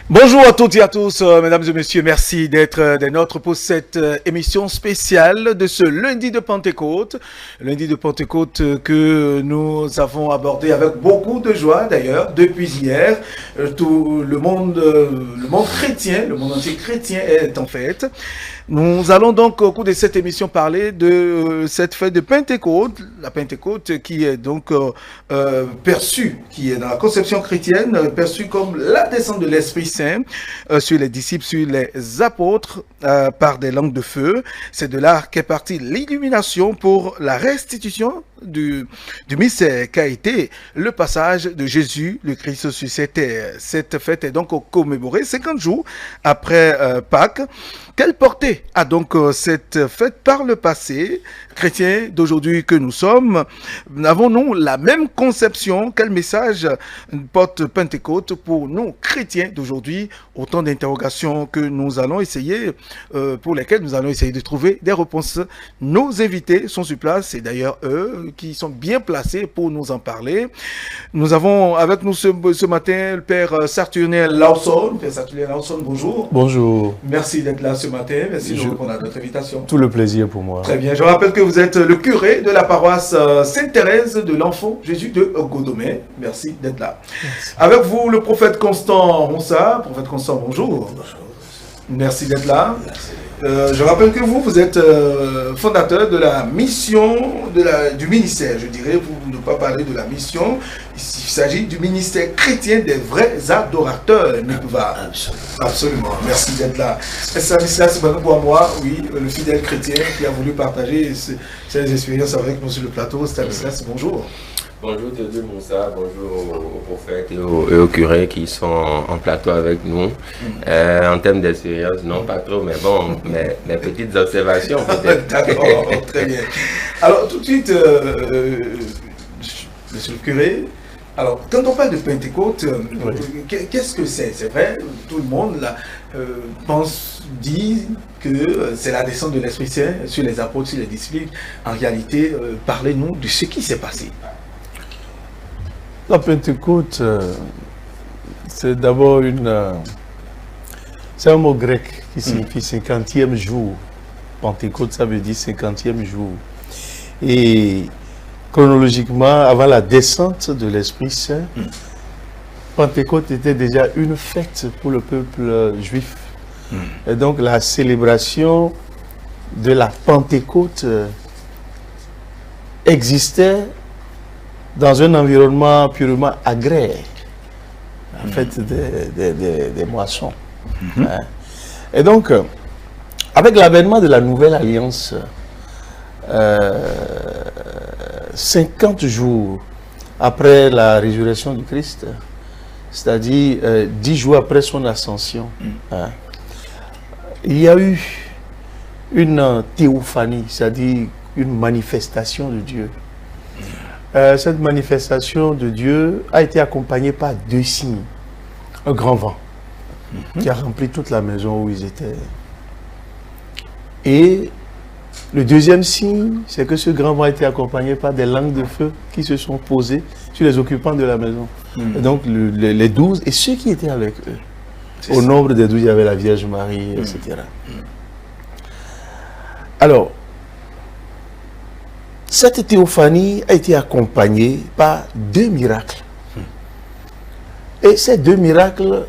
Bonjour à toutes et à tous, mesdames et messieurs, merci d'être des nôtres pour cette émission spéciale de ce lundi de Pentecôte. Lundi de Pentecôte que nous avons abordé avec beaucoup de joie d'ailleurs depuis hier. Tout le monde chrétien, le monde entier chrétien est en fête. Nous allons donc au cours de cette émission parler de cette fête de Pentecôte, la Pentecôte qui est donc perçue, qui est dans la conception chrétienne, perçue comme la descente de l'Esprit Saint sur les disciples, sur les apôtres par des langues de feu. C'est de là qu'est partie l'illumination pour la restitution du mystère qu'a été le passage de Jésus, le Christ sur cette terre. Cette fête est donc commémorée 50 jours après Pâques. Quelle portée a donc cette fête par le passé? Chrétiens d'aujourd'hui que nous sommes, avons-nous la même conception? Quel message porte Pentecôte pour nous chrétiens d'aujourd'hui? Autant d'interrogations que nous allons essayer, pour lesquelles nous allons essayer de trouver des réponses. Nos invités sont sur place, et d'ailleurs eux qui sont bien placés pour nous en parler. Nous avons avec nous ce matin le Père Saturnin Lawson. Père Saturnin Lawson, bonjour. Bonjour. Merci d'être là ce matin. Merci de répondre à notre invitation. Tout le plaisir pour moi. Très bien. Je rappelle que vous êtes le curé de la paroisse Sainte-Thérèse de l'Enfant Jésus de Godomé. Merci d'être là. Merci. Avec vous, le prophète Constant Ronsa. Prophète Constant, bonjour. Bonjour. Merci d'être là. Merci. Je rappelle que vous êtes fondateur de la mission, du ministère, je dirais, pour ne pas parler de la mission. Il s'agit du ministère chrétien des vrais adorateurs. Absolument. Merci d'être là. C'est pour moi, oui, le fidèle chrétien qui a voulu partager ses expériences avec nous sur le plateau. Stanislas, bonjour. Bonjour Théodule Moussa, bonjour aux prophètes et aux curés qui sont en plateau avec nous. En termes d'expérience, non pas trop, mais bon, mes petites observations peut-être. D'accord, très bien. Alors tout de suite, monsieur le curé, alors quand on parle de Pentecôte, qu'est-ce que c'est? C'est vrai, tout le monde là, dit que c'est la descente de l'Esprit Saint sur les apôtres, sur les disciples. En réalité, parlez-nous de ce qui s'est passé. La Pentecôte, c'est d'abord c'est un mot grec qui signifie 50e jour. Pentecôte, ça veut dire 50e jour. Et chronologiquement, avant la descente de l'Esprit Saint, Pentecôte était déjà une fête pour le peuple juif. Et donc la célébration de la Pentecôte existait dans un environnement purement agraire, en fait des moissons. Et donc, avec l'avènement de la nouvelle alliance, 50 jours après la résurrection du Christ, c'est-à-dire 10 jours après son ascension, il y a eu une théophanie, c'est-à-dire une manifestation de Dieu. Cette manifestation de Dieu a été accompagnée par deux signes. Un grand vent qui a rempli toute la maison où ils étaient. Et le deuxième signe, c'est que ce grand vent a été accompagné par des langues de feu qui se sont posées sur les occupants de la maison. Et donc les 12 et ceux qui étaient avec eux. Au nombre des 12, il y avait la Vierge Marie, etc. Alors, cette théophanie a été accompagnée par deux miracles. Et ces deux miracles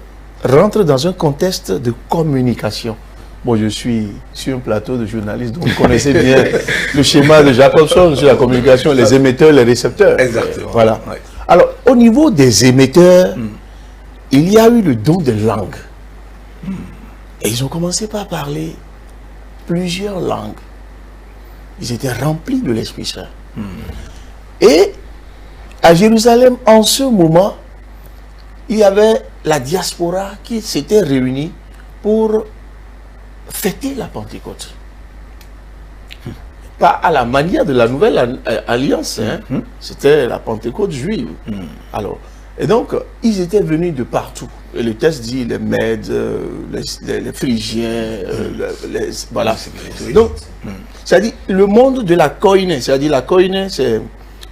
rentrent dans un contexte de communication. Bon, je suis sur un plateau de journalistes, donc vous connaissez bien le schéma de Jacobson sur la communication, les émetteurs, les récepteurs. Exactement. Voilà. Ouais. Alors, au niveau des émetteurs, il y a eu le don de langue. Et ils ont commencé par parler plusieurs langues. Ils étaient remplis de l'Esprit Saint. Et à Jérusalem, en ce moment, il y avait la diaspora qui s'était réunie pour fêter la Pentecôte. Pas à la manière de la nouvelle alliance, c'était la Pentecôte juive. Alors, et donc, ils étaient venus de partout. Et le texte dit les Mèdes, les Phrygiens, voilà. Donc, c'est-à-dire le monde de la koiné, c'est-à-dire la koiné, c'est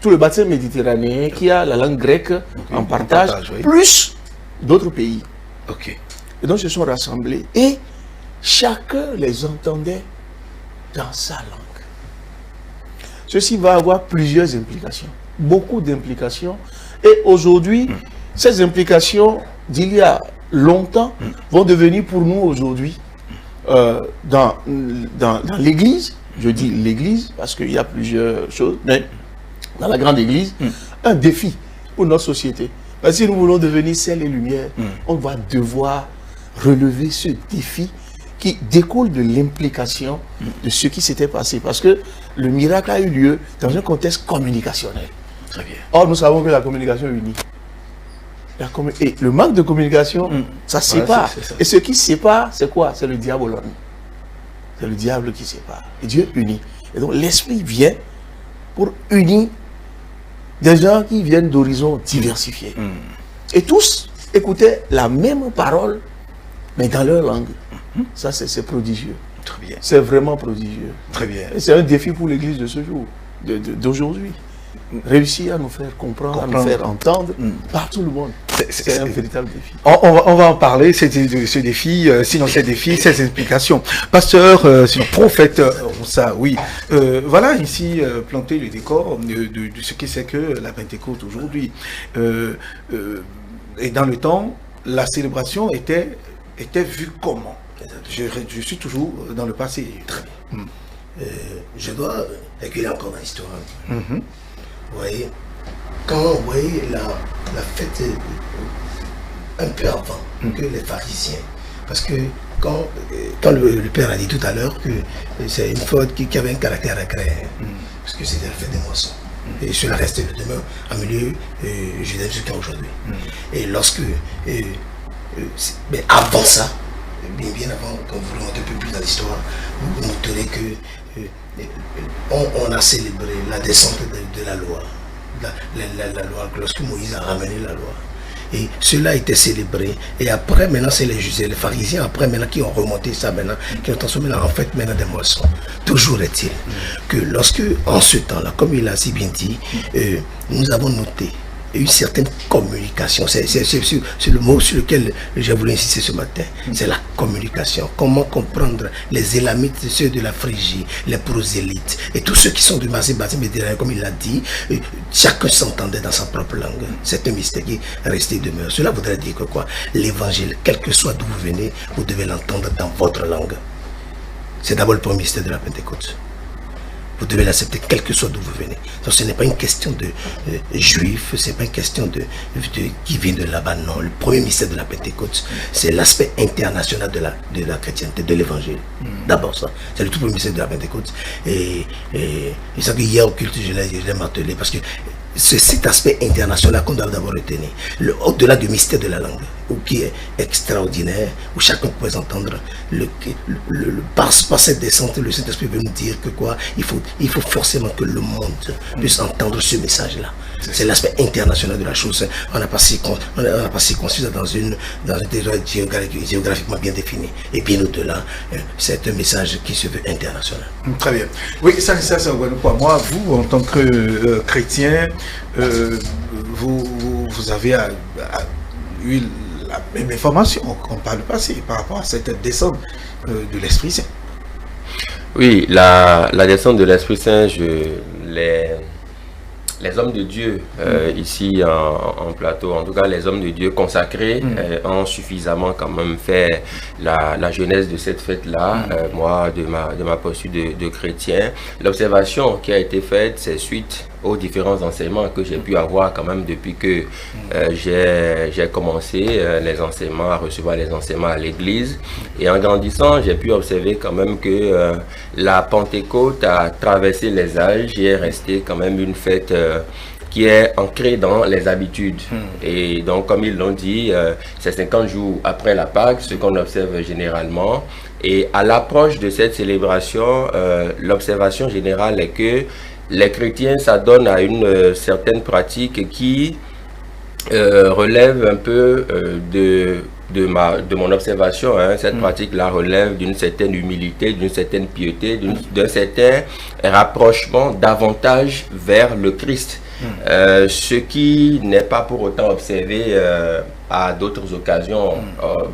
tout le bassin méditerranéen qui a la langue grecque en partage, plus d'autres pays. Et donc, ils se sont rassemblés et chacun les entendait dans sa langue. Ceci va avoir plusieurs implications, beaucoup d'implications. Et aujourd'hui, ces implications d'il y a longtemps vont devenir pour nous aujourd'hui, dans l'église, je dis l'église parce qu'il y a plusieurs choses, mais dans la grande église, un défi pour notre société. Parce que si nous voulons devenir sel et lumière, on va devoir relever ce défi qui découle de l'implication de ce qui s'était passé. Parce que le miracle a eu lieu dans un contexte communicationnel. Très bien. Or, nous savons que la communication unit. Et le manque de communication, ça sépare. Ça. Et ce qui sépare, c'est quoi? C'est le diable. C'est le diable qui sépare. Et Dieu unit. Et donc, l'Esprit vient pour unir des gens qui viennent d'horizons diversifiés. Et tous écoutaient la même parole, mais dans leur langue. Ça, c'est prodigieux. Très bien. C'est vraiment prodigieux. Très bien. Et c'est un défi pour l'Église de ce jour, d'aujourd'hui. Réussir à nous faire comprendre, à nous faire entendre par tout le monde. C'est un véritable défi. On va en parler, ce défi, sinon ces défis, ces implications. Pasteur, sinon prophète, ça, oui. Voilà ici planter le décor de ce que c'est que la Pentecôte aujourd'hui. Et dans le temps, la célébration était vue comment? Je suis toujours dans le passé. Très bien. Je dois reculer encore dans l'histoire. Vous voyez, quand vous voyez la fête un peu avant que les pharisiens, parce que quand le Père a dit tout à l'heure que c'est une faute qui avait un caractère agréable, parce que c'était la fête des moissons. Et cela reste le demeure en milieu judaïque jusqu'à aujourd'hui. Et lorsque, mais avant ça, bien avant, quand vous remontez un peu plus dans l'histoire, vous noterez que on a célébré la descente de la loi, la loi, lorsque Moïse a ramené la loi. Et cela a été célébré. Et après, maintenant, c'est les juges, les pharisiens, après, maintenant, qui ont remonté ça, maintenant, qui ont transformé en fait, maintenant, des moissons. Toujours est-il que lorsque, en ce temps-là, comme il a si bien dit, nous avons noté une certaine communication. C'est le mot sur lequel j'ai voulu insister ce matin. C'est la communication. Comment comprendre les élamites, ceux de la Phrygie, les prosélytes et tous ceux qui sont du Massie méditerranéen, comme il l'a dit, chacun s'entendait dans sa propre langue. C'est un mystère qui est resté demeure. Cela voudrait dire que quoi? L'évangile, quel que soit d'où vous venez, vous devez l'entendre dans votre langue. C'est d'abord le premier mystère de la Pentecôte. Vous devez l'accepter, quel que soit d'où vous venez. Donc ce n'est pas une question de juif, ce n'est pas une question de qui vient de là-bas, non. Le premier mystère de la Pentecôte, c'est l'aspect international de la chrétienté, de l'évangile. D'abord ça, c'est le tout premier mystère de la Pentecôte. Et ça que hier au culte, je l'ai martelé, parce que c'est cet aspect international qu'on doit d'abord retenir. Au-delà du mystère de la langue, qui est extraordinaire, où chacun peut entendre par cette descente, le Saint-Esprit veut nous dire que quoi, il faut forcément que le monde puisse entendre ce message-là. C'est l'aspect international de la chose. On n'a pas circoncis dans une territoire géographiquement bien défini. Et bien au-delà, c'est un message qui se veut international. Très bien. Oui, ça c'est un point. Moi, vous, en tant que chrétien, vous avez eu la même information qu'on par le passé par rapport à cette descente de l'Esprit Saint. Oui, la descente de l'Esprit Saint, les hommes de Dieu ici en plateau, en tout cas les hommes de Dieu consacrés ont suffisamment quand même fait la genèse de cette fête-là. Moi, de ma posture de chrétien, l'observation qui a été faite, c'est suite aux différents enseignements que j'ai pu avoir quand même depuis que j'ai commencé à recevoir les enseignements à l'église. Et en grandissant, j'ai pu observer quand même que la Pentecôte a traversé les âges et est restée quand même une fête qui est ancrée dans les habitudes. Et donc, comme ils l'ont dit, c'est 50 jours après la Pâque, ce qu'on observe généralement. Et à l'approche de cette célébration, l'observation générale est que les chrétiens s'adonnent à une certaine pratique qui relève un peu de mon observation. Cette pratique-là relève d'une certaine humilité, d'une certaine piété, d'un certain rapprochement davantage vers le Christ. ce qui n'est pas pour autant observé à d'autres occasions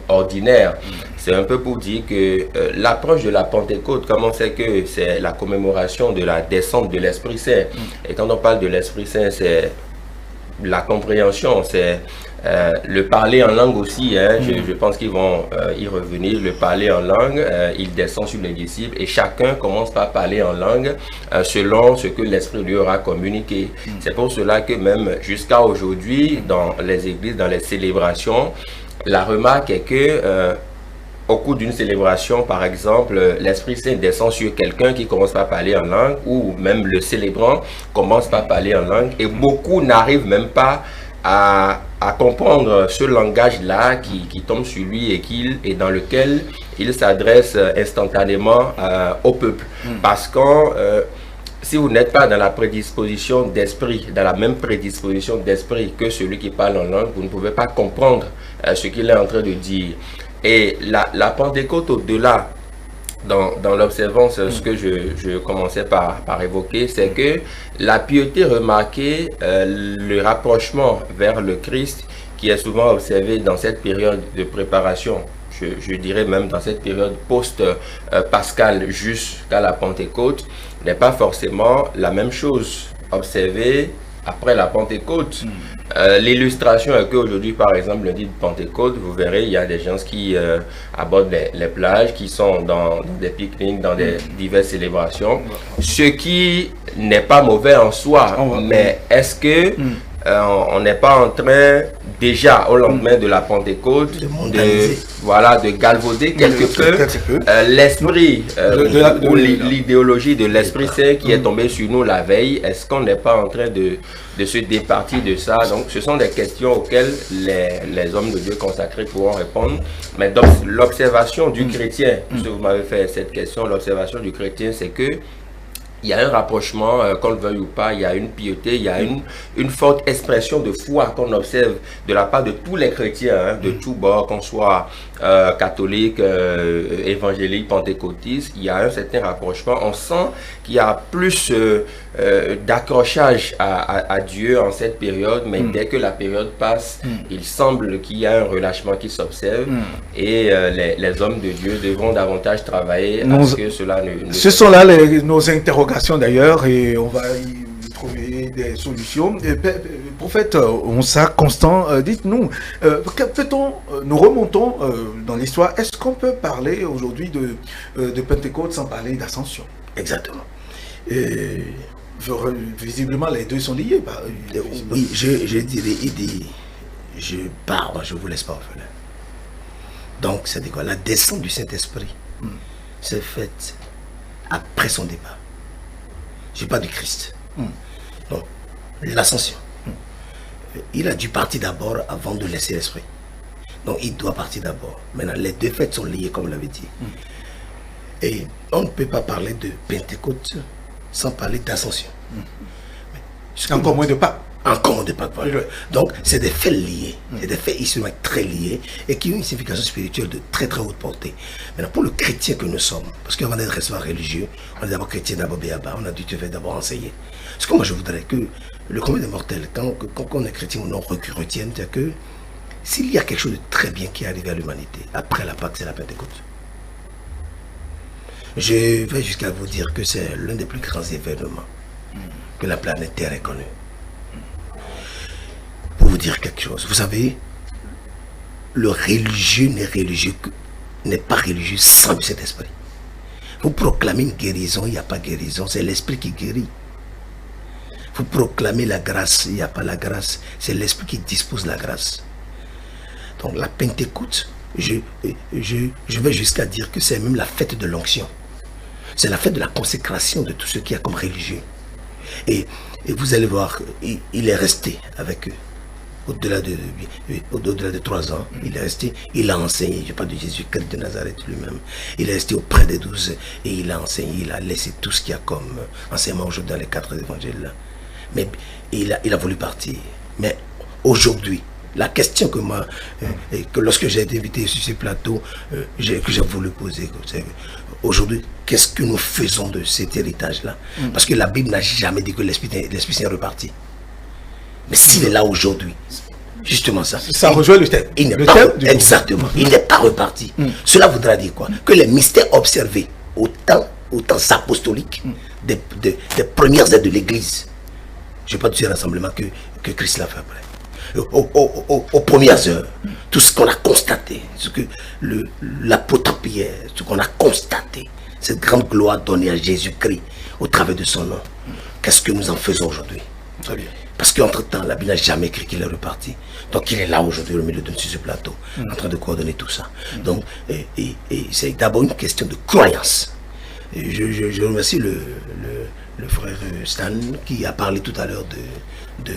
ordinaires. C'est un peu pour dire que l'approche de la Pentecôte, comme on sait que c'est la commémoration de la descente de l'Esprit Saint, et quand on parle de l'Esprit Saint, c'est la compréhension, c'est le parler en langue aussi, hein, je pense qu'ils vont y revenir, le parler en langue, il descend sur les disciples et chacun commence par parler en langue selon ce que l'Esprit lui aura communiqué. C'est pour cela que même jusqu'à aujourd'hui, dans les églises, dans les célébrations, la remarque est que au cours d'une célébration, par exemple, l'Esprit Saint descend sur quelqu'un qui commence par parler en langue, ou même le célébrant commence par parler en langue, et beaucoup n'arrivent même pas à comprendre ce langage-là qui tombe sur lui et dans lequel il s'adresse instantanément au peuple. Parce que si vous n'êtes pas dans la prédisposition d'esprit, dans la même prédisposition d'esprit que celui qui parle en langue, vous ne pouvez pas comprendre ce qu'il est en train de dire. Et la Pentecôte, au-delà, dans l'observance, ce que je commençais par évoquer, c'est que la piété remarquée, le rapprochement vers le Christ, qui est souvent observé dans cette période de préparation, je dirais même dans cette période post-pascale jusqu'à la Pentecôte, n'est pas forcément la même chose observée après la Pentecôte. L'illustration est qu'aujourd'hui, par exemple, lundi de Pentecôte, vous verrez, il y a des gens qui abordent les plages, qui sont dans des pique-niques, dans des diverses célébrations, ce qui n'est pas mauvais en soi, mais est-ce que on n'est pas en train, déjà au lendemain de la Pentecôte, de galvauder quelque peu l'esprit ou l'idéologie de l'Esprit Saint qui est tombé sur nous la veille? Est-ce qu'on n'est pas en train de se départir de ça? Donc ce sont des questions auxquelles les hommes de Dieu consacrés pourront répondre. Mais donc l'observation du chrétien, puisque vous m'avez fait cette question, l'observation du chrétien, c'est que il y a un rapprochement, qu'on le veuille ou pas, il y a une piété, il y a une forte expression de foi qu'on observe de la part de tous les chrétiens, hein, de tous bords, qu'on soit catholique, évangélique, pentecôtiste. Il y a un certain rapprochement. On sent qu'il y a plus d'accrochage à Dieu en cette période, mais dès que la période passe, il semble qu'il y a un relâchement qui s'observe et les hommes de Dieu devront davantage travailler à ce que cela ne ce sont là nos interrogations d'ailleurs, et on va y trouver des solutions. Prophète Onsa Constant, dites-nous, nous remontons dans l'histoire, est-ce qu'on peut parler aujourd'hui de Pentecôte sans parler d'ascension? Exactement. Visiblement, les deux sont liés. Oui, je dirais, il dit, je pars, je vous laisse pas orphelin. Donc, c'est quoi? La descente du Saint-Esprit s'est faite après son départ. Je parle du Christ. Donc, l'ascension. Il a dû partir d'abord avant de laisser l'Esprit. Donc, il doit partir d'abord. Maintenant, les deux fêtes sont liées, comme on l'avait dit. Et on ne peut pas parler de Pentecôte sans parler d'ascension. Encore moins de pas. Encore moins de pas. Donc, c'est des faits liés. C'est des faits historiquement très liés et qui ont une signification spirituelle de très très haute portée. Maintenant, pour le chrétien que nous sommes, parce qu'avant d'être récemment religieux, on est d'abord chrétien, d'abord béaba, on a dû d'abord enseigner. Parce que moi, je voudrais que le commun des mortels, quand on est chrétien ou non, retienne, c'est que s'il y a quelque chose de très bien qui est arrivé à l'humanité, après la Pâque, c'est la Pentecôte. Je vais jusqu'à vous dire que c'est l'un des plus grands événements que la planète Terre ait connu. Pour vous dire quelque chose, vous savez, le religieux n'est pas religieux sans cet esprit. Vous proclamez une guérison, il n'y a pas guérison, c'est l'esprit qui guérit. Vous proclamez la grâce, il n'y a pas la grâce, c'est l'esprit qui dispose la grâce. Donc la Pentecôte, je vais jusqu'à dire que c'est même la fête de l'onction. C'est la fête de la consécration de tout ce qui est comme religieux. Et vous allez voir, il est resté avec eux. Au-delà de 3 ans, il est resté, il a enseigné, je parle de Jésus-Christ de Nazareth lui-même. Il est resté auprès des 12 et il a enseigné, il a laissé tout ce qu'il y a comme enseignement aujourd'hui dans les 4 évangiles. Mais il a voulu partir. Mais aujourd'hui, la question que lorsque j'ai été invité sur ce plateau, que j'ai voulu poser, aujourd'hui, qu'est-ce que nous faisons de cet héritage-là? Parce que la Bible n'a jamais dit que l'Esprit Saint est reparti. Mais s'il est là aujourd'hui, justement ça. Ça rejoint le thème. Il n'est Le pas, thème du exactement. Il n'est pas reparti. Cela voudra dire quoi? Que les mystères observés au temps apostoliques des premières aides de l'Église, je ne vais pas dire rassemblement que Christ l'a fait après. Aux premières heures, tout ce qu'on a constaté, ce que l'apôtre Pierre, ce qu'on a constaté, cette grande gloire donnée à Jésus-Christ au travers de son nom. Qu'est-ce que nous en faisons aujourd'hui? Très bien. Parce qu'entre-temps, la Bible n'a jamais écrit qu'il est reparti. Donc il est là aujourd'hui au milieu de sur ce plateau, en train de coordonner tout ça. Donc, et c'est d'abord une question de croyance. Et je remercie le frère Stan qui a parlé tout à l'heure de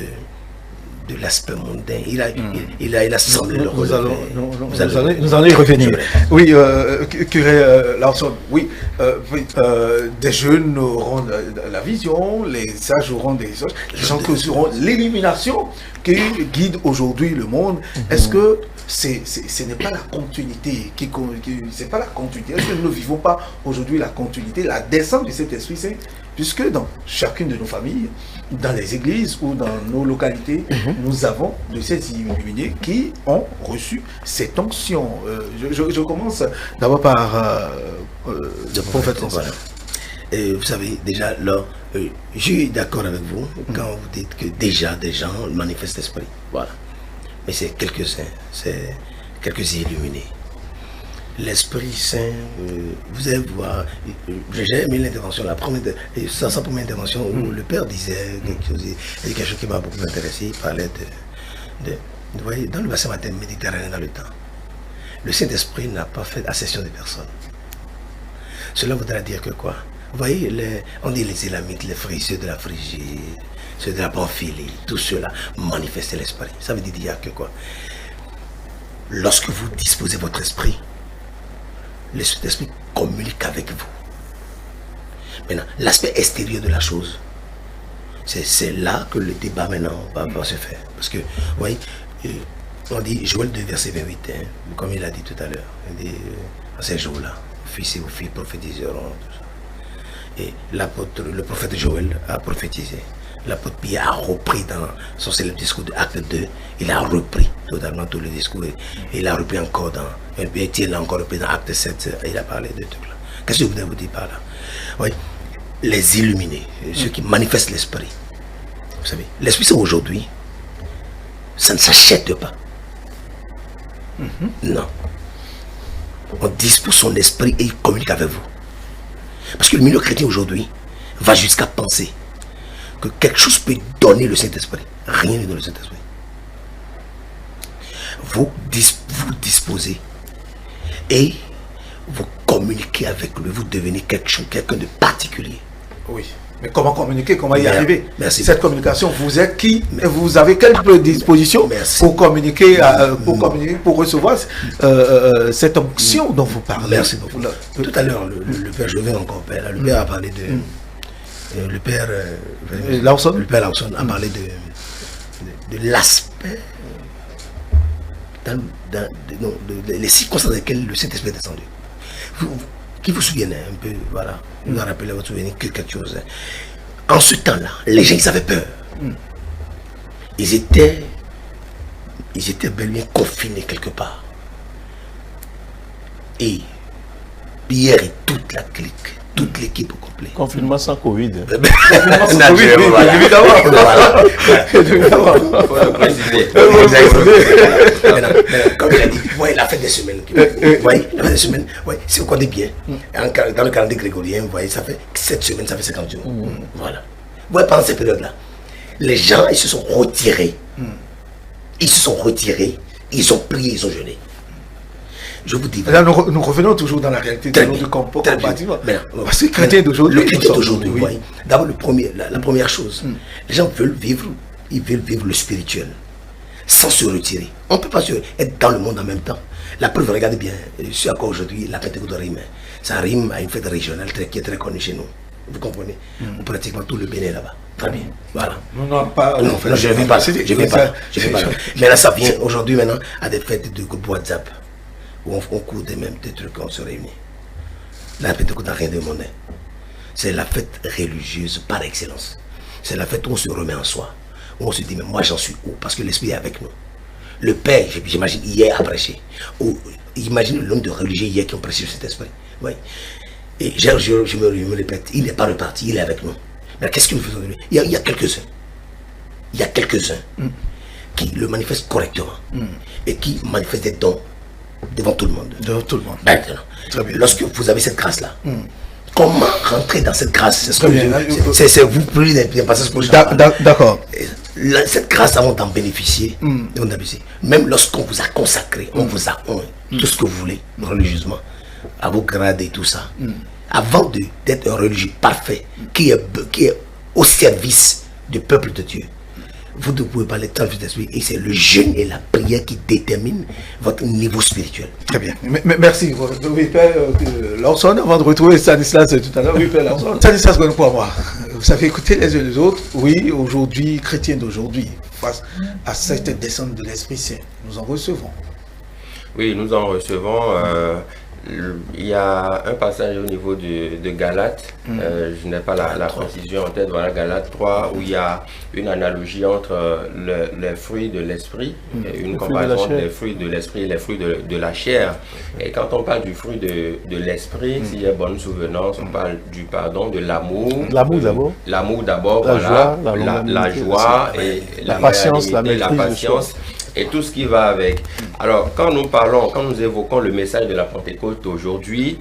l'aspect mondain. Il a semblé le relever. Nous allons y revenir. Oui, curé Larson, oui, des jeunes auront la vision, les sages auront des sages, les gens qui auront l'illumination qui guide aujourd'hui le monde. Est-ce que ce n'est pas la continuité c'est pas la continuité? Est-ce que nous ne vivons pas aujourd'hui la continuité, la descente de cet Esprit Saint, puisque dans chacune de nos familles, dans les églises ou dans nos localités, nous avons de ces illuminés qui ont reçu cette onction. Je commence d'abord par le prophète. Voilà. Et vous savez, déjà, là, je suis d'accord avec vous quand vous dites que déjà des gens manifestent l'esprit. Voilà. Mais c'est quelques-uns, c'est quelques illuminés. L'Esprit Saint, vous allez voir, j'ai aimé l'intervention, sa première intervention où le Père disait quelque chose qui m'a beaucoup intéressé. Il parlait vous voyez, dans le bassin méditerranéen dans le temps, le Saint-Esprit n'a pas fait accession de personne. Cela voudrait dire que quoi? Vous voyez, on dit les Élamites, les ceux de la Phrygie, ceux de la Pamphylie, tout cela manifestent l'Esprit. Ça veut dire que quoi? Lorsque vous disposez votre esprit, l'Esprit communique avec vous. Maintenant, l'aspect extérieur de la chose, c'est là que le débat maintenant va se faire. Parce que, vous voyez, on dit, Joël 2, verset 28, comme il a dit tout à l'heure, il dit, à ces jours-là, fils et vos filles prophétiseront, tout ça. Et le prophète Joël a prophétisé. L'apôtre Pierre a repris dans son célèbre discours de Acte 2, il a repris totalement tout le discours. Et il a repris encore il a encore repris dans Acte 7, et il a parlé de tout là. Qu'est-ce que je voudrais vous dire par là? Oui, les illuminés, ceux qui manifestent l'esprit. Vous savez, l'esprit c'est aujourd'hui, ça ne s'achète pas. Non. On dispose son esprit et il communique avec vous. Parce que le milieu chrétien aujourd'hui va jusqu'à penser que quelque chose peut donner le Saint-Esprit. Rien ne donne le Saint-Esprit. Vous disposez et vous communiquez avec lui, vous devenez quelqu'un de particulier. Oui. Mais comment communiquer, comment y arriver? Merci. Cette communication, vous êtes qui? Vous avez quelle disposition pour communiquer, pour recevoir cette onction dont vous parlez? Merci beaucoup. Tout à l'heure, le Père, je vais encore, le Père a parlé de... Le Père Larson a parlé de l'aspect, les circonstances dans lesquelles le Saint-Esprit est descendu. Qui vous souvenez un peu, voilà, vous vous rappelez votre souvenir que quelque chose. En ce temps-là, les gens, ils avaient peur. Ils étaient bel et bien confinés quelque part. Et Pierre et toute la clique, toute l'équipe au complet. Confinement sans Covid. Évidemment. Comme il a dit, voyez la fête des semaines. Voyez, la fête des semaines, si vous comptez bien, dans le calendrier grégorien, vous voyez, ça fait 7 semaines, ça fait 50 jours. Voilà. Vous voyez, pendant cette période-là, les gens, ils se sont retirés. Ils ont prié, ils ont jeûné. Je vous dis. Là, nous revenons toujours dans la réalité de notre comportement. Parce que les chrétiens d'aujourd'hui, le chrétien d'aujourd'hui, oui. D'abord, la première chose, les gens veulent vivre le spirituel sans se retirer. On ne peut pas être dans le monde en même temps. La preuve, regardez bien, ce à quoi aujourd'hui la Pentecôte rime. Ça rime à une fête régionale qui est très connue chez nous. Vous comprenez? Pratiquement tout le Bénin là-bas. Très bien. Voilà. Non, je ne vais pas. Mais là, ça vient aujourd'hui maintenant à des fêtes de groupe WhatsApp où on court même des trucs, on se réunit. La Pentecôte n'a rien de monnaie. C'est la fête religieuse par excellence. C'est la fête où on se remet en soi, on se dit, mais moi j'en suis où? Parce que l'Esprit est avec nous. Le Père, j'imagine, hier a prêché. Ou imagine l'homme de religieux hier qui ont prêché cet esprit. Oui. Et je me répète, il n'est pas reparti, il est avec nous. Mais qu'est-ce que nous faisons de lui? Il y a quelques-uns. Il y a quelques-uns qui le manifestent correctement et qui manifestent des dons devant tout le monde. Devant tout le monde. Maintenant, très bien. Lorsque vous avez cette grâce-là, comment rentrer dans cette grâce? C'est vous plus d'impatience pour d'accord. Cette grâce, avant d'en bénéficier, même lorsqu'on vous a consacré, on vous a tout ce que vous voulez, religieusement, à vos grades et tout ça, avant d'être un religieux parfait, qui est au service du peuple de Dieu, vous ne pouvez pas l'être dans le d'esprit, et c'est le jeûne et la prière qui déterminent votre niveau spirituel. Très bien. Merci. Oui, Père Lawson, avant de retrouver Stanislas tout à l'heure. Oui, Père Lawson. Stanislas, pour moi, vous avez écouté les uns les autres. Oui, aujourd'hui, chrétiens d'aujourd'hui, face à cette descente de l'Esprit Saint, nous en recevons. Oui, nous en recevons. Il y a un passage au niveau de Galates, je n'ai pas la précision en tête, voilà, Galates 3, où il y a une analogie entre les fruits de l'esprit, une comparaison des fruits de l'esprit et les fruits de la chair. Et quand on parle du fruit de l'esprit, s'il y a bonne souvenance, on parle du pardon, de l'amour. L'amour d'abord. L'amour d'abord, voilà, la joie et la patience, la patience. Et tout ce qui va avec. Alors, quand nous évoquons le message de la Pentecôte aujourd'hui,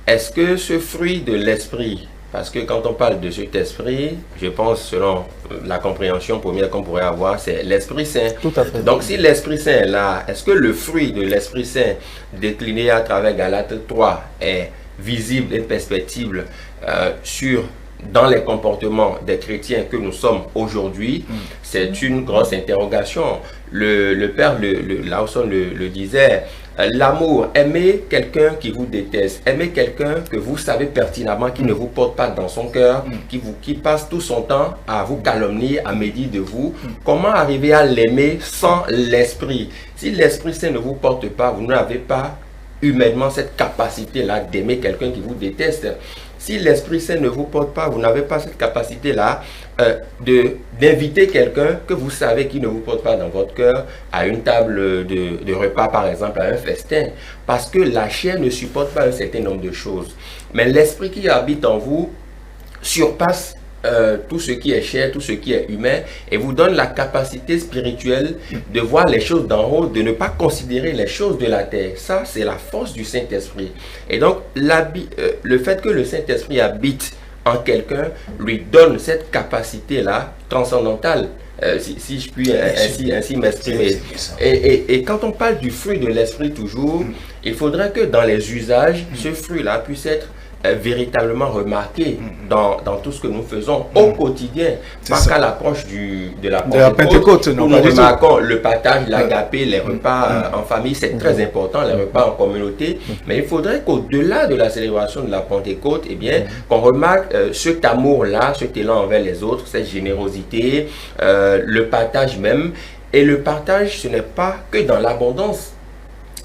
est-ce que ce fruit de l'esprit, parce que quand on parle de cet esprit, je pense, selon la compréhension première qu'on pourrait avoir, c'est l'Esprit Saint. Tout à fait. Donc, si l'Esprit Saint est là, est-ce que le fruit de l'Esprit Saint décliné à travers Galates 3 est visible et perceptible dans les comportements des chrétiens que nous sommes aujourd'hui? C'est une grosse interrogation. Le Père Lawson le disait, l'amour, aimer quelqu'un qui vous déteste, aimer quelqu'un que vous savez pertinemment qui ne vous porte pas dans son cœur, qui passe tout son temps à vous calomnier, à médire de vous. Comment arriver à l'aimer sans l'Esprit? Si l'Esprit Saint ne vous porte pas, vous n'avez pas humainement cette capacité-là d'aimer quelqu'un qui vous déteste. Si l'Esprit Saint ne vous porte pas, vous n'avez pas cette capacité-là d'inviter quelqu'un que vous savez qui ne vous porte pas dans votre cœur à une table de repas, par exemple, à un festin. Parce que la chair ne supporte pas un certain nombre de choses. Mais l'Esprit qui habite en vous surpasse tout ce qui est chair, tout ce qui est humain, et vous donne la capacité spirituelle de voir les choses d'en haut, de ne pas considérer les choses de la terre. Ça, c'est la force du Saint-Esprit. Et donc, le fait que le Saint-Esprit habite en quelqu'un lui donne cette capacité-là transcendantale, si je puis ainsi m'exprimer. Et quand on parle du fruit de l'Esprit toujours, il faudrait que dans les usages, ce fruit-là puisse être véritablement remarqué dans tout ce que nous faisons au quotidien, pas qu'à l'approche de la Pentecôte, où nous remarquons le partage, l'agapé, les repas en famille, c'est très important, les repas en communauté, mais il faudrait qu'au-delà de la célébration de la Pentecôte, eh bien, qu'on remarque cet amour-là, cet élan envers les autres, cette générosité, le partage même. Et le partage, ce n'est pas que dans l'abondance.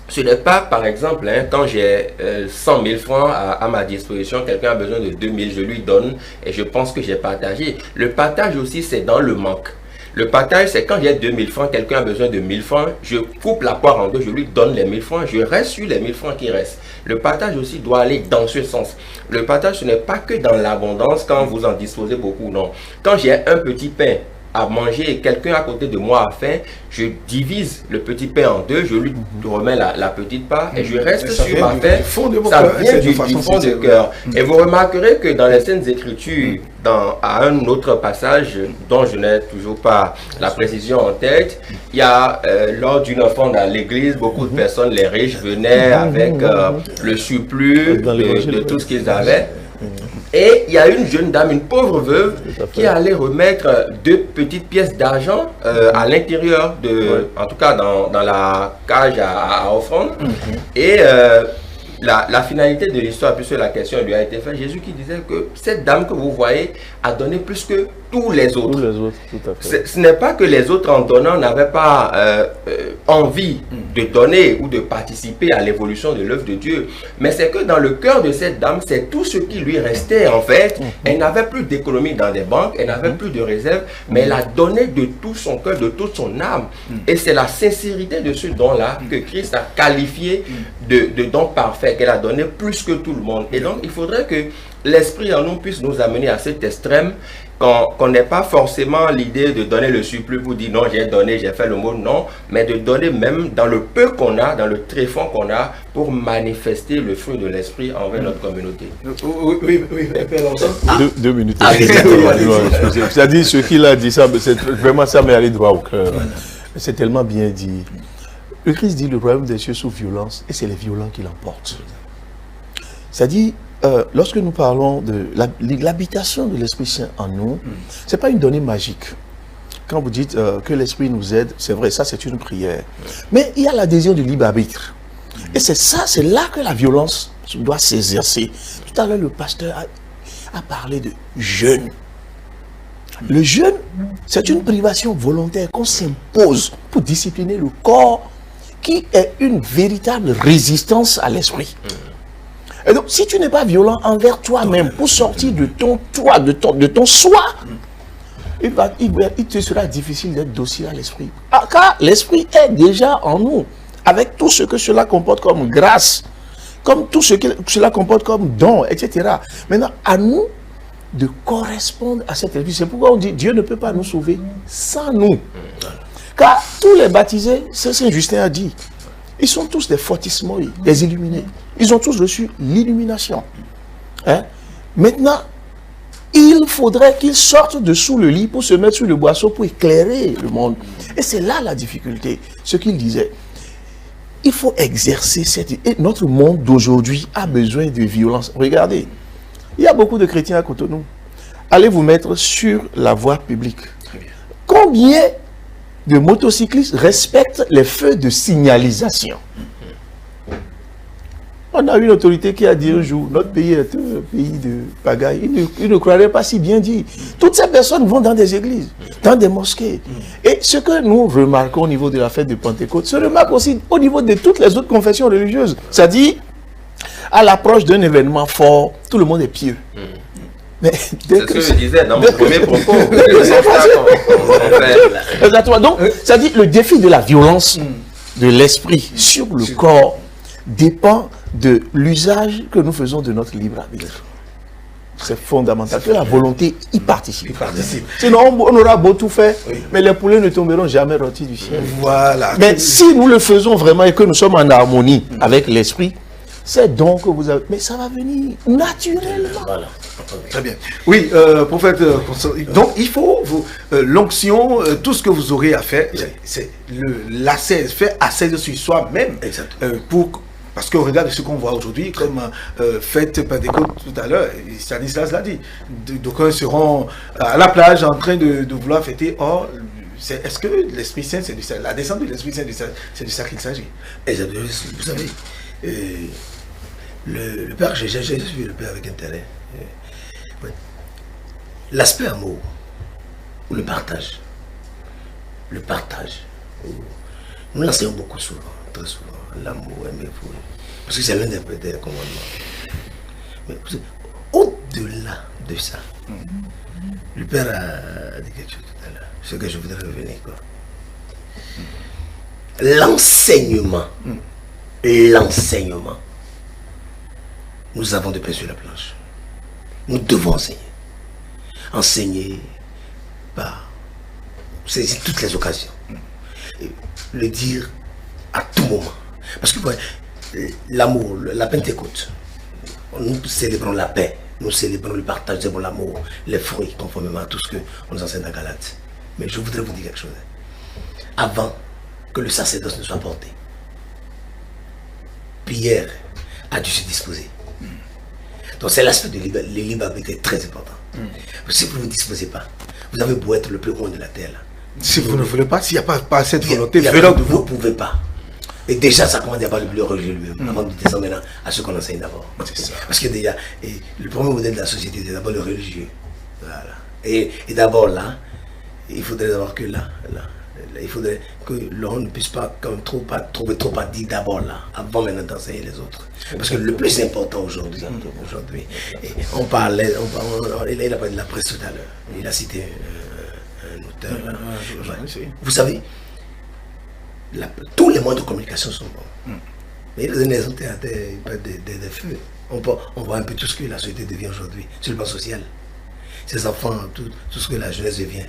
Ce n'est pas, par exemple, quand j'ai 100 000 francs à ma disposition, quelqu'un a besoin de 2 000, je lui donne et je pense que j'ai partagé. Le partage aussi, c'est dans le manque. Le partage, c'est quand j'ai 2 000 francs, quelqu'un a besoin de 1 000 francs, je coupe la poire en deux, je lui donne les 1 000 francs, je reste sur les 1 000 francs qui restent. Le partage aussi doit aller dans ce sens. Le partage, ce n'est pas que dans l'abondance, quand vous en disposez beaucoup, non. Quand j'ai un petit pain à manger et quelqu'un à côté de moi a faim, je divise le petit pain en deux, je lui remets la petite part et je reste sur ma faim. Ça vient du fond de cœur. Et vous remarquerez que dans les Saintes Écritures, à un autre passage dont je n'ai toujours pas la précision en tête, il y a lors d'une offrande à l'église, beaucoup de personnes, les riches, venaient avec le surplus de tout ce qu'ils avaient. Et il y a une jeune dame, une pauvre veuve, qui allait remettre 2 petites pièces d'argent à l'intérieur en tout cas dans la cage à offrande. Et la finalité de l'histoire, puisque la question lui a été faite, Jésus qui disait que cette dame que vous voyez a donné plus que tous les autres. Tous les autres, tout à fait. Ce n'est pas que les autres en donnant n'avaient pas envie de donner ou de participer à l'évolution de l'œuvre de Dieu, mais c'est que dans le cœur de cette dame, c'est tout ce qui lui restait en fait. Elle n'avait plus d'économie dans des banques, elle n'avait plus de réserve, mais elle a donné de tout son cœur, de toute son âme. Et c'est la sincérité de ce don-là que Christ a qualifié de don parfait, qu'elle a donné plus que tout le monde. Et donc, il faudrait que l'esprit en nous puisse nous amener à cet extrême, qu'on n'ait pas forcément l'idée de donner le surplus pour dire non, j'ai donné, j'ai fait le mot, non, mais de donner même dans le peu qu'on a, dans le tréfonds qu'on a, pour manifester le fruit de l'esprit envers notre communauté. Oui, Deux minutes. C'est-à-dire, ce qu'il a dit, ça, vraiment, ça m'est allé droit au cœur. C'est tellement bien dit. Le Christ dit le royaume des cieux sous violence, et c'est les violents qui l'emportent. C'est-à-dire, lorsque nous parlons de l'habitation de l'Esprit Saint en nous, ce n'est pas une donnée magique. Quand vous dites que l'Esprit nous aide, c'est vrai, ça c'est une prière. Mais il y a l'adhésion du libre arbitre. Et c'est ça, c'est là que la violence doit s'exercer. Tout à l'heure, le pasteur a parlé de jeûne. Le jeûne, c'est une privation volontaire qu'on s'impose pour discipliner le corps, qui est une véritable résistance à l'esprit. Et donc, si tu n'es pas violent envers toi-même pour sortir de ton toi, de ton soi, il te sera difficile d'être docile à l'esprit. Car l'esprit est déjà en nous, avec tout ce que cela comporte comme grâce, comme tout ce que cela comporte comme don, etc. Maintenant, à nous de correspondre à cette esprit. C'est pourquoi on dit Dieu ne peut pas nous sauver sans nous. Car tous les baptisés, c'est Saint Justin a dit, ils sont tous des fortissemos, des illuminés. Ils ont tous reçu l'illumination. Hein? Maintenant, il faudrait qu'ils sortent de sous le lit pour se mettre sous le boisseau pour éclairer le monde. Et c'est là la difficulté. Ce qu'il disait. Il faut exercer cette... Et notre monde d'aujourd'hui a besoin de violence. Regardez, il y a beaucoup de chrétiens à Cotonou. Allez vous mettre sur la voie publique. Combien de motocyclistes respectent les feux de signalisation? On a une autorité qui a dit un jour, notre pays est un pays de pagaille. Il ne croirait pas si bien dit. Toutes ces personnes vont dans des églises, dans des mosquées. Et ce que nous remarquons au niveau de la fête de Pentecôte, se remarque aussi au niveau de toutes les autres confessions religieuses. C'est-à-dire, à l'approche d'un événement fort, tout le monde est pieux. C'est ce que je disais dans mon premier propos. Exactement. Donc, c'est-à-dire, le défi de la violence de l'esprit sur le corps dépend de l'usage que nous faisons de notre libre arbitre. C'est fondamental. Que la volonté y participe. Sinon, on aura beau tout faire, mais les poulets ne tomberont jamais rôtis du ciel. Voilà. Mais si nous le faisons vraiment et que nous sommes en harmonie avec l'esprit, c'est donc que vous avez... Mais ça va venir naturellement. Voilà. Très bien. Oui, prophète, donc il faut l'onction, tout ce que vous aurez à faire, c'est l'assaise, faire assaise sur soi-même. Parce qu'on regarde ce qu'on voit aujourd'hui, comme fête Pentecôte tout à l'heure, Stanislas l'a dit. D'aucuns seront à la plage en train de vouloir fêter. Or, est-ce que l'Esprit Saint, c'est la descente de l'Esprit Saint, c'est de ça qu'il s'agit? Vous savez, le Père, j'ai suivi le Père avec intérêt. L'aspect amour, ou le partage, nous l'enseignons beaucoup souvent, très souvent, l'amour, aimez-vous, parce que c'est l'un des commandements. Mais au-delà de ça, le Père a dit quelque chose tout à l'heure, ce que je voudrais revenir. L'enseignement, nous avons de pain sur la planche. Nous devons enseigner. Enseigner par saisir toutes les occasions. Et le dire à tout moment. Parce que l'amour, la Pentecôte, nous célébrons la paix, nous célébrons le partage, nous célébrons l'amour, les fruits, conformément à tout ce qu'on nous enseigne dans Galates. Mais je voudrais vous dire quelque chose. Avant que le sacerdoce ne soit porté, Pierre a dû se disposer. Donc c'est l'aspect de libre arbitre est très important. Si vous ne vous disposez pas, vous avez beau être le plus grand de la terre. Là. Si vous ne voulez pas, s'il n'y a pas cette volonté, vous ne pouvez pas. Et déjà, ça commence d'abord le religieux lui-même, avant de descendre maintenant à ce qu'on enseigne d'abord. Parce que déjà, le premier modèle de la société, c'est d'abord le religieux. Voilà. Et d'abord là, il faudrait d'abord que là, il faudrait que l'on ne puisse pas comme trop pas dire d'abord là, avant maintenant d'enseigner les autres. Parce que le plus important aujourd'hui, on parlait, il a parlé de la presse tout à l'heure. Il a cité un auteur. Vous savez, tous les moyens de communication sont bons. Mais les ont des feux. On voit un peu tout ce que la société devient aujourd'hui, sur le plan social. Ces enfants, tout ce que la jeunesse devient.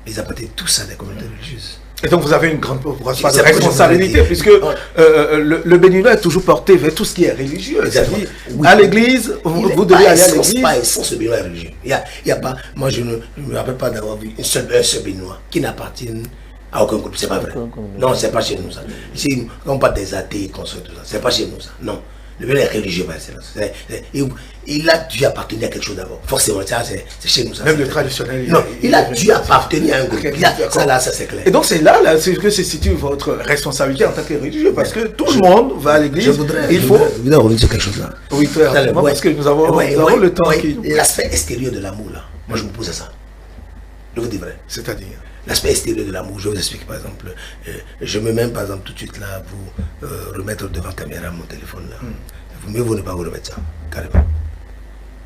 Ils apportent tout ça des communautés religieuses. Et donc vous avez une grande responsabilité, puisque le béninois est toujours porté vers tout ce qui est religieux. C'est-à-dire, à l'église, vous devez aller à l'église. Pas essence, le béninois est religieux. Il y a pas, moi je ne me rappelle pas d'avoir vu un seul béninois qui n'appartient à aucun groupe. C'est pas vrai. Non, c'est pas chez nous ça. Ici, on parle des athées, tout ça. C'est pas chez nous ça. Non. Le béninois est religieux par excellence. Il a dû appartenir à quelque chose d'abord. Forcément, ça c'est chez nous ça. Même le traditionnel. Non, il a dû appartenir à un groupe. Ça c'est clair. Et donc c'est là que se situe votre responsabilité en tant que religieux, parce que tout le monde va à l'église. Je voudrais revenir sur quelque chose là. Oui, très rapidement, parce que nous avons le temps. L'aspect extérieur de l'amour là, moi je me pose à ça. Je vous dis vrai. C'est-à-dire l'aspect extérieur de l'amour, je vous explique par exemple, je me mets par exemple tout de suite là vous remettre devant caméra mon téléphone là. Mieux vaut ne pas vous remettre ça, carrément.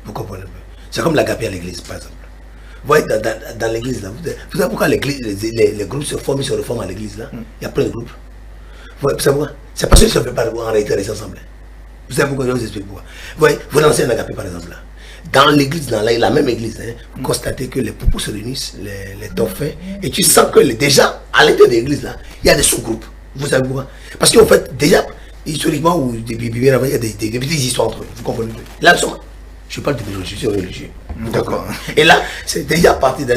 Vous comprenez un peu. C'est comme l'agapé à l'église par exemple. Vous voyez dans l'église là, vous savez pourquoi les groupes se forment, ils se reforment à l'église là. Il y a plein de groupes. Vous savez pourquoi? C'est parce qu'ils ne se fait pas en réalité rester ensemble. Vous savez pourquoi? Je vous explique pourquoi. Vous voyez, vous lancez un agapé par exemple là. Dans l'église, dans la même église, vous constatez que les poupous se réunissent, les dauphins, et tu sens que déjà, à l'intérieur de l'église, là, il y a des sous-groupes. Vous savez pourquoi? Parce qu'en fait, déjà, historiquement, ou depuis bien avant, il y a des petites histoires entre eux. Vous comprenez? Là, je parle de religieux, je suis religieux. D'accord. Et là, c'est déjà parti de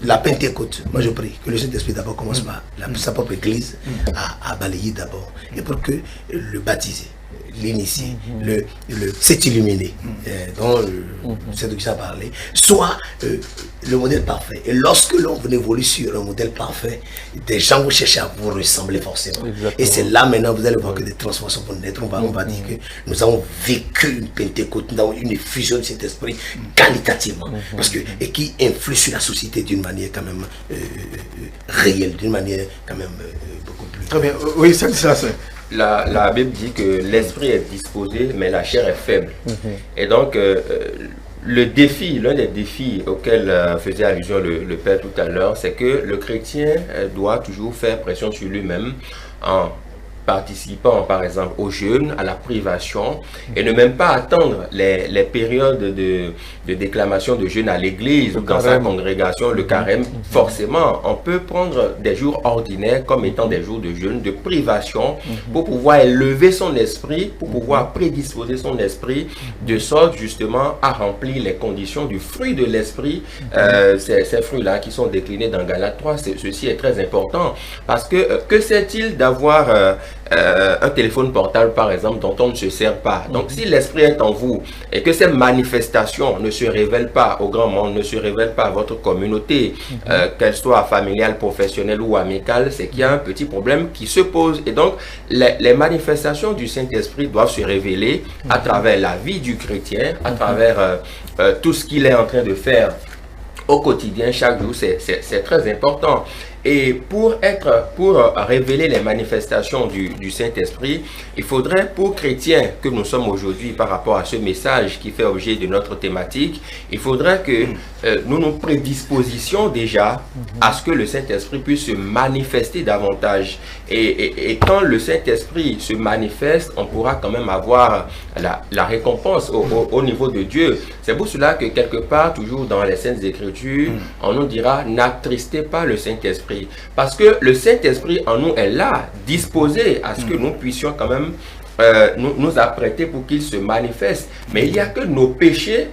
la Pentecôte. Moi, je prie que le Saint-Esprit d'abord commence par sa propre église à balayer d'abord. Et pour que le baptiser, l'initier, cet illuminé, dont c'est de qui ça parlait, soit le modèle parfait. Et lorsque l'on évolue sur un modèle parfait, des gens vont chercher à vous ressembler forcément. Exactement. Et c'est là maintenant, vous allez voir que des transformations vont naître. On va dire que nous avons vécu une Pentecôte, nous avons une fusion de cet esprit qualitativement, et qui influe sur la société d'une manière quand même réelle, d'une manière quand même beaucoup plus... Très bien, oui, c'est ça. La Bible dit que l'esprit est disposé, mais la chair est faible. Et donc, l'un des défis auxquels faisait allusion le Père tout à l'heure, c'est que le chrétien doit toujours faire pression sur lui-même en participant par exemple au jeûne, à la privation, et ne même pas attendre les périodes de déclamation de jeûne à l'église ou dans sa congrégation, le carême. Forcément, on peut prendre des jours ordinaires comme étant des jours de jeûne, de privation, pour pouvoir élever son esprit, pour pouvoir prédisposer son esprit, de sorte justement à remplir les conditions du fruit de l'esprit. Ces fruits-là qui sont déclinés dans Galates 3, ceci est très important, parce que sert-il d'avoir un téléphone portable par exemple dont on ne se sert pas? Donc si l'esprit est en vous et que ces manifestations ne se révèlent pas au grand monde, ne se révèlent pas à votre communauté, qu'elle soit familiale, professionnelle ou amicale, c'est qu'il y a un petit problème qui se pose. Et donc les manifestations du Saint-Esprit doivent se révéler à travers la vie du chrétien, à travers tout ce qu'il est en train de faire au quotidien, chaque jour. C'est très important. Et pour révéler les manifestations du Saint-Esprit, il faudrait, pour chrétiens que nous sommes aujourd'hui par rapport à ce message qui fait objet de notre thématique, il faudrait que nous nous prédisposions déjà à ce que le Saint-Esprit puisse se manifester davantage. Et quand le Saint-Esprit se manifeste, on pourra quand même avoir la récompense au niveau de Dieu. C'est pour cela que quelque part, toujours dans les Saintes Écritures, on nous dira, n'attristez pas le Saint-Esprit. Parce que le Saint-Esprit en nous est là, disposé à ce que nous puissions quand même nous apprêter pour qu'il se manifeste. Mais il n'y a que nos péchés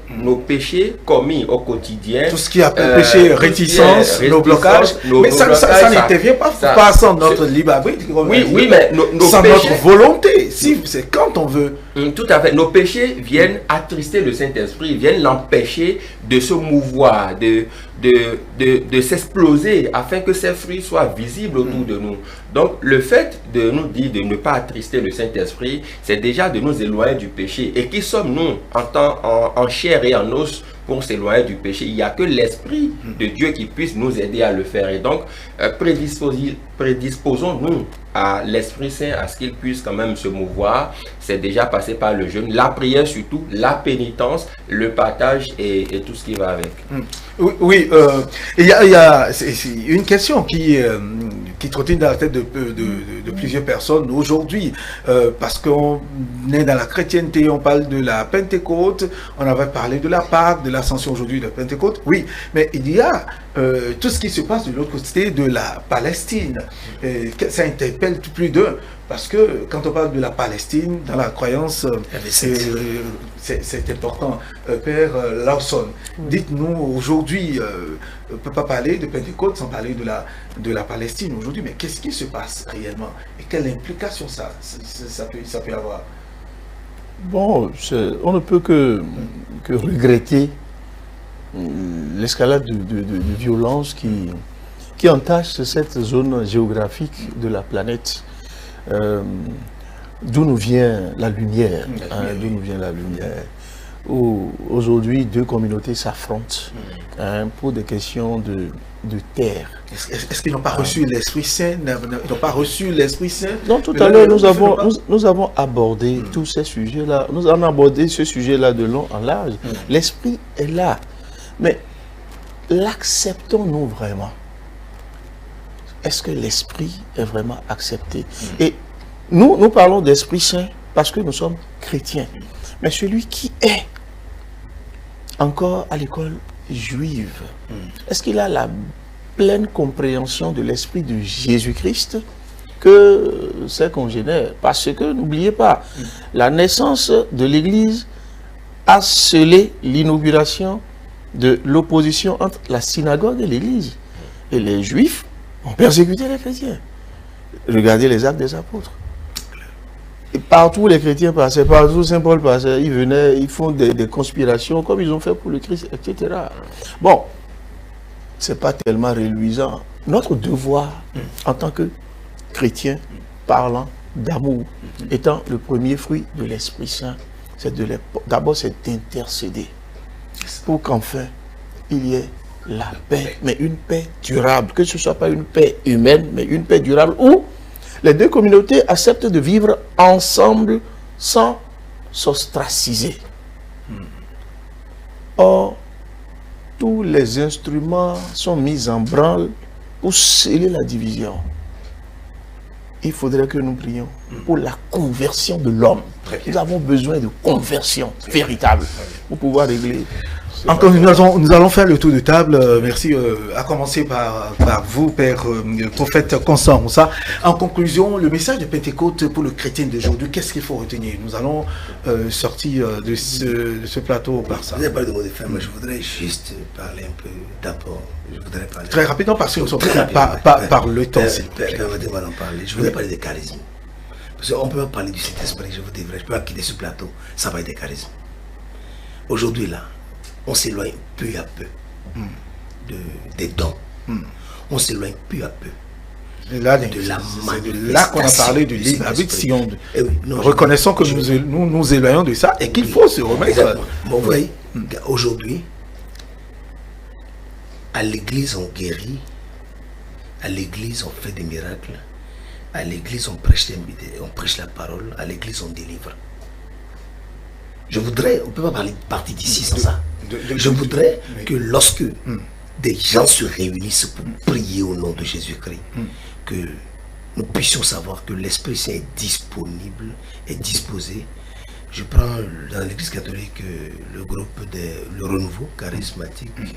commis au quotidien. Tout ce qui appelle péché, réticence, nos blocages. Mais ça n'intervient pas sans notre libre arbitre. Oui, mais sans notre volonté. Si, c'est quand on veut. Tout à fait. Nos péchés viennent attrister le Saint-Esprit, viennent l'empêcher de se mouvoir, de de s'exploser afin que ces fruits soient visibles autour de nous. Donc, le fait de nous dire de ne pas attrister le Saint-Esprit, c'est déjà de nous éloigner du péché. Et qui sommes-nous en chair et en os pour s'éloigner du péché? Il n'y a que l'Esprit de Dieu qui puisse nous aider à le faire. Et donc, prédisposons-nous à l'Esprit Saint, à ce qu'il puisse quand même se mouvoir. C'est déjà passé par le jeûne, la prière surtout, la pénitence, le partage et tout ce qui va avec. Oui, il y a c'est une question qui trottine dans la tête de plusieurs personnes aujourd'hui, parce qu'on est dans la chrétienté, on parle de la Pentecôte, on avait parlé de la Pâque, de l'ascension aujourd'hui de la Pentecôte, oui, mais il y a tout ce qui se passe de l'autre côté de la Palestine. Ça interpelle plus d'un, parce que quand on parle de la Palestine, dans la croyance, c'est important. Père Lawson, dites-nous aujourd'hui, on ne peut pas parler de Pentecôte sans parler de la Palestine aujourd'hui, mais qu'est-ce qui se passe réellement et quelle implication ça peut avoir? Bon, on ne peut que regretter l'escalade de violence qui entache cette zone géographique de la planète, d'où nous vient la lumière, d'où nous vient la lumière, où aujourd'hui deux communautés s'affrontent pour des questions de terre. Est-ce qu'ils n'ont pas reçu l'Esprit Saint? Ils n'ont pas reçu l'Esprit Saint? Non, tout à l'heure, nous avons abordé tous ces sujets-là. Nous avons abordé ce sujet-là de long en large. L'Esprit est là. Mais l'acceptons-nous vraiment? Est-ce que l'Esprit est vraiment accepté? Et nous parlons d'Esprit Saint parce que nous sommes chrétiens. Mais celui qui est encore à l'école juive, est-ce qu'il a la pleine compréhension de l'Esprit de Jésus-Christ que ses congénères? Parce que n'oubliez pas, la naissance de l'Église a scellé l'inauguration de l'opposition entre la synagogue et l'Église. Et les Juifs ont persécuté les chrétiens. Regardez les actes des apôtres. Et partout les chrétiens passaient, partout Saint Paul passait, ils venaient, ils font des conspirations comme ils ont fait pour le Christ, etc. Bon, c'est pas tellement reluisant. Notre devoir en tant que chrétiens parlant d'amour, étant le premier fruit de l'Esprit Saint, c'est d'abord c'est d'intercéder pour qu'enfin il y ait la paix, mais une paix durable, que ce ne soit pas une paix humaine, mais une paix durable où les deux communautés acceptent de vivre ensemble sans s'ostraciser. Or, tous les instruments sont mis en branle pour sceller la division. Il faudrait que nous prions pour la conversion de l'homme. Nous avons besoin de conversion véritable pour pouvoir régler. Encore, nous allons faire le tour de table. Merci, à commencer par vous, Père Prophète Constant Moussa. En conclusion, le message de Pentecôte pour le chrétien d'aujourd'hui, qu'est-ce qu'il faut retenir? Nous allons sortir de ce plateau par ça. Vous n'avez pas de mots de fin, mais je voudrais juste parler un peu d'abord. Très rapidement, parce que nous sommes par le temps. Permettez-moi d'en parler. Je voudrais parler des charismes. Parce qu'on peut pas parler du Saint-Esprit, je vous dis vrai. Je peux pas quitter ce plateau sans parler des charismes. Aujourd'hui, là, on s'éloigne peu à peu des dons. On s'éloigne peu à peu de la manifestation. Là qu'on a parlé du libre arbitre, si on reconnaissons que nous éloignons de ça et qu'il faut se remettre. Exactement. Bon, vous voyez, aujourd'hui, à l'église on guérit, à l'église on fait des miracles, à l'église on prêche la parole, à l'église on délivre. Je voudrais, on ne peut pas parler de partie d'ici sans ça. Je voudrais que lorsque des gens se réunissent pour prier au nom de Jésus-Christ, que nous puissions savoir que l'Esprit Saint est disponible, est disposé. Je prends dans l'Église catholique le groupe le renouveau charismatique